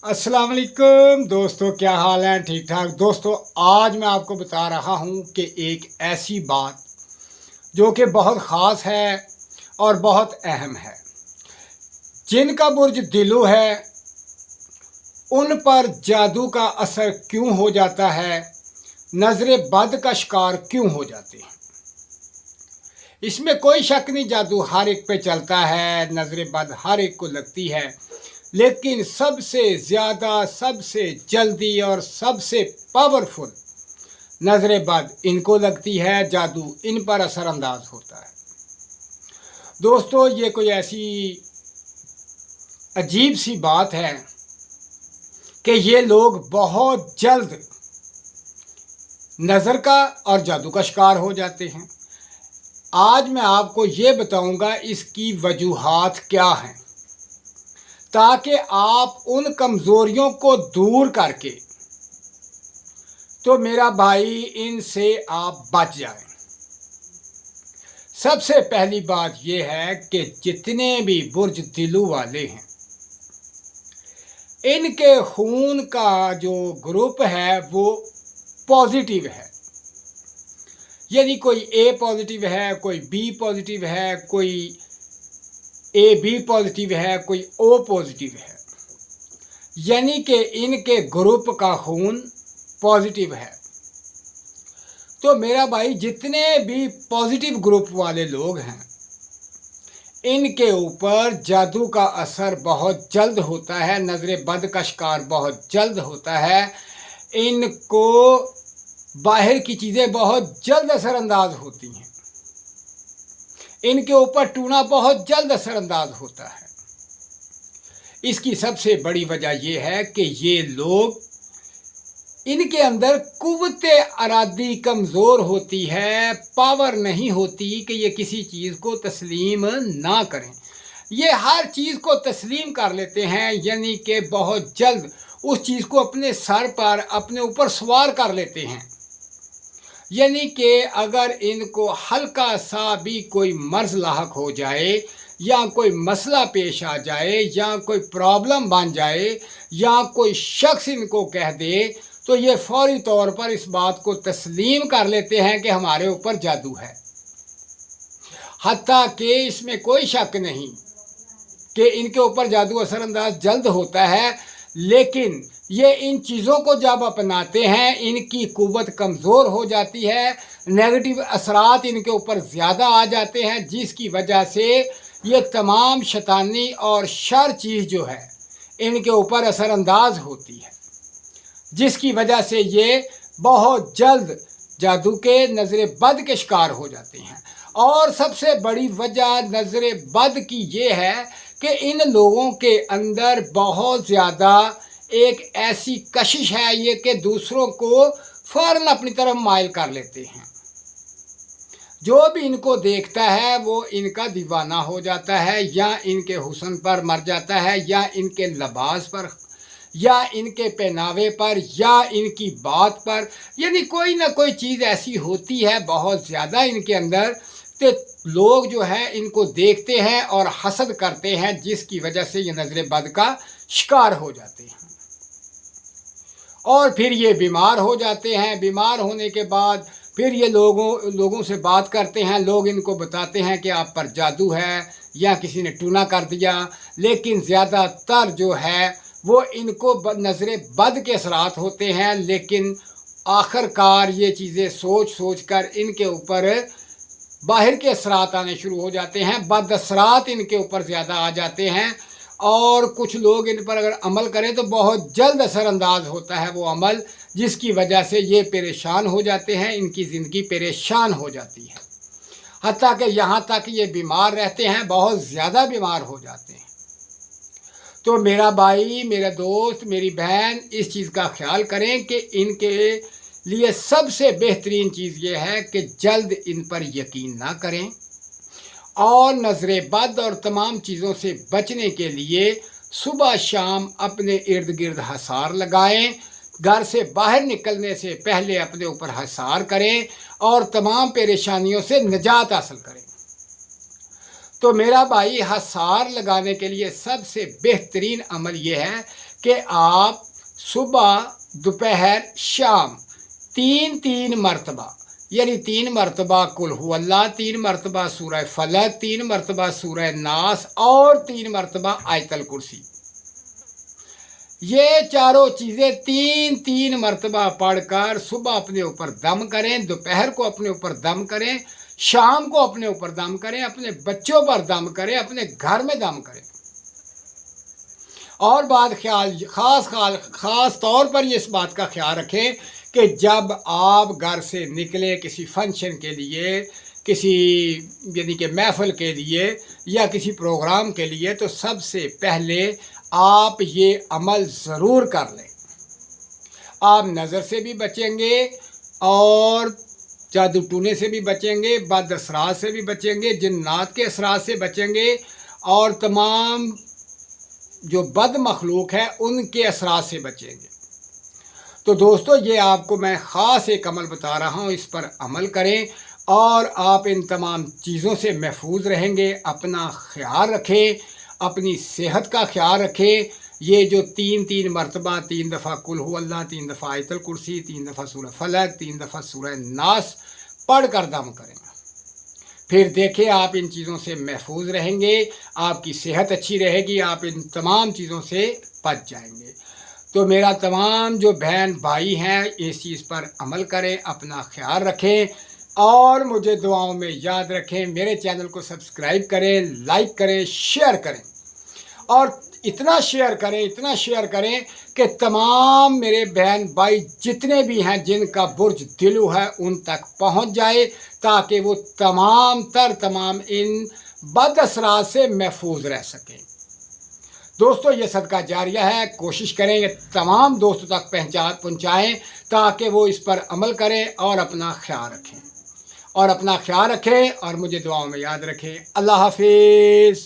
अस्सलाम वालेकुम दोस्तों, क्या हाल है? ठीक ठाक दोस्तों। आज मैं आपको बता रहा हूँ कि एक ऐसी बात जो कि बहुत ख़ास है और बहुत अहम है। जिनका बुर्ज दिलो है उन पर जादू का असर क्यों हो जाता है, नज़र बद का शिकार क्यों हो जाते हैं। इसमें कोई शक नहीं, जादू हर एक पे चलता है, नज़र बद हर एक को लगती है, लेकिन सबसे ज़्यादा, सबसे जल्दी और सबसे पावरफुल नज़र बद इनको लगती है। जादू इन पर असरअंदाज होता है। दोस्तों, ये कोई ऐसी अजीब सी बात है कि ये लोग बहुत जल्द नज़र का और जादू का शिकार हो जाते हैं। आज मैं आपको ये बताऊंगा इसकी वजूहात क्या हैं, ताकि आप उन कमज़ोरियों को दूर करके, तो मेरा भाई, इनसे आप बच जाएं। सबसे पहली बात यह है कि जितने भी बुर्ज दिलू वाले हैं, इनके खून का जो ग्रुप है वो पॉजिटिव है। यदि कोई ए पॉजिटिव है, कोई बी पॉजिटिव है, कोई ए बी पॉजिटिव है, कोई ओ पॉजिटिव है, यानी कि इनके ग्रुप का खून पॉजिटिव है। तो मेरा भाई, जितने भी पॉजिटिव ग्रुप वाले लोग हैं, इनके ऊपर जादू का असर बहुत जल्द होता है, नज़र बद का शिकार बहुत जल्द होता है। इनको बाहर की चीज़ें बहुत जल्द असरअंदाज होती हैं, इनके ऊपर टूना बहुत जल्द असरअंदाज होता है। इसकी सबसे बड़ी वजह यह है कि ये लोग, इनके अंदर कुव्वते अरादी कमज़ोर होती है, पावर नहीं होती कि ये किसी चीज़ को तस्लीम ना करें। ये हर चीज़ को तस्लीम कर लेते हैं, यानी कि बहुत जल्द उस चीज़ को अपने सर पर, अपने ऊपर सवार कर लेते हैं। यानी कि अगर इनको हल्का सा भी कोई मर्ज़ लाहक हो जाए, या कोई मसला पेश आ जाए, या कोई प्रॉब्लम बन जाए, या कोई शख्स इनको कह दे, तो ये फौरी तौर पर इस बात को तस्लीम कर लेते हैं कि हमारे ऊपर जादू है। हत्ता कि इसमें कोई शक नहीं कि इनके ऊपर जादू असरअंदाज जल्द होता है, लेकिन ये इन चीज़ों को जब अपनाते हैं, इनकी कुव्वत कमज़ोर हो जाती है, नेगेटिव असरात इनके ऊपर ज़्यादा आ जाते हैं, जिसकी वजह से ये तमाम शैतानी और शर चीज़ जो है इनके ऊपर असरअंदाज होती है, जिसकी वजह से ये बहुत जल्द जादू के, नज़र बद के शिकार हो जाते हैं। और सबसे बड़ी वजह नज़र बद की ये है कि इन लोगों के अंदर बहुत ज़्यादा एक ऐसी कशिश है ये कि दूसरों को फ़ौरन अपनी तरफ माइल कर लेते हैं। जो भी इनको देखता है वो इनका दीवाना हो जाता है, या इनके हुस्न पर मर जाता है, या इनके लिबास पर, या इनके पहनावे पर, या इनकी बात पर। यानी कोई ना कोई चीज़ ऐसी होती है बहुत ज़्यादा इनके अंदर कि लोग जो है इनको देखते हैं और हसद करते हैं, जिसकी वजह से ये नज़र बद का शिकार हो जाते हैं। और फिर ये बीमार हो जाते हैं। बीमार होने के बाद फिर ये लोगों से बात करते हैं, लोग इनको बताते हैं कि आप पर जादू है या किसी ने टूना कर दिया, लेकिन ज़्यादातर जो है वो इनको नज़र बद के असरात होते हैं। लेकिन आखिरकार ये चीज़ें सोच सोच कर इनके ऊपर बाहर के असरात आने शुरू हो जाते हैं, बद असरात इनके ऊपर ज़्यादा आ जाते हैं, और कुछ लोग इन पर अगर अमल करें तो बहुत जल्द असरअंदाज होता है वो अमल, जिसकी वजह से ये परेशान हो जाते हैं, इनकी ज़िंदगी परेशान हो जाती है। हत्ता कि यहाँ तक ये बीमार रहते हैं, बहुत ज़्यादा बीमार हो जाते हैं। तो मेरा भाई, मेरा दोस्त, मेरी बहन, इस चीज़ का ख्याल करें कि इनके लिए सबसे बेहतरीन चीज़ ये है कि जल्द इन पर यकीन ना करें, और नज़र बद और तमाम चीज़ों से बचने के लिए सुबह शाम अपने इर्द गिर्द हसार लगाएं। घर से बाहर निकलने से पहले अपने ऊपर हसार करें और तमाम परेशानियों से निजात हासिल करें। تو میرا بھائی حصار لگانے کے لیے سب سے بہترین عمل یہ ہے کہ آپ صبح دوپہر شام 3 مرتبہ، یعنی 3 مرتبہ قل هو اللہ، 3 مرتبہ سورہ فلق، 3 مرتبہ سورہ ناس اور 3 مرتبہ آیت الکرسی، یہ چاروں چیزیں 3 مرتبہ پڑھ کر صبح اپنے اوپر دم کریں، دوپہر کو اپنے اوپر دم کریں، شام کو اپنے اوپر دم کریں، اپنے بچوں پر دم کریں، اپنے گھر میں دم کریں۔ اور بات خاص طور پر یہ اس بات کا خیال رکھیں کہ جب آپ گھر سے نکلیں کسی فنکشن کے لیے، کسی یعنی کہ محفل کے لیے یا کسی پروگرام کے لیے، تو سب سے پہلے آپ یہ عمل ضرور کر لیں۔ آپ نظر سے بھی بچیں گے اور جادو ٹونے سے بھی بچیں گے، بد اثرات سے بھی بچیں گے، جنات کے اثرات سے بچیں گے، اور تمام جو بد مخلوق ہے ان کے اثرات سے بچیں گے۔ تو دوستو، یہ آپ کو میں خاص ایک عمل بتا رہا ہوں، اس پر عمل کریں اور آپ ان تمام چیزوں سے محفوظ رہیں گے۔ اپنا خیال رکھیں، اپنی صحت کا خیال رکھیں۔ یہ جو 3 مرتبہ 3 دفعہ قل هو اللہ، 3 دفعہ آیت الکرسی، 3 دفعہ سورہ فلق، 3 دفعہ سورہ ناس پڑھ کر دم کریں، پھر دیکھیں آپ ان چیزوں سے محفوظ رہیں گے، آپ کی صحت اچھی رہے گی، آپ ان تمام چیزوں سے بچ جائیں گے۔ تو میرا تمام جو بہن بھائی ہیں اس چیز پر عمل کریں، اپنا خیال رکھیں اور مجھے دعاؤں میں یاد رکھیں۔ میرے چینل کو سبسکرائب کریں، لائک کریں، شیئر کریں، اور اتنا شیئر کریں کہ تمام میرے بہن بھائی جتنے بھی ہیں جن کا برج دلو ہے ان تک پہنچ جائے، تاکہ وہ تمام ان بد اثرات سے محفوظ رہ سکیں۔ دوستو، یہ صدقہ جاریہ ہے، کوشش کریں یہ تمام دوستوں تک پہنچائیں تاکہ وہ اس پر عمل کریں اور اپنا خیال رکھیں اور مجھے دعاؤں میں یاد رکھیں۔ اللہ حافظ۔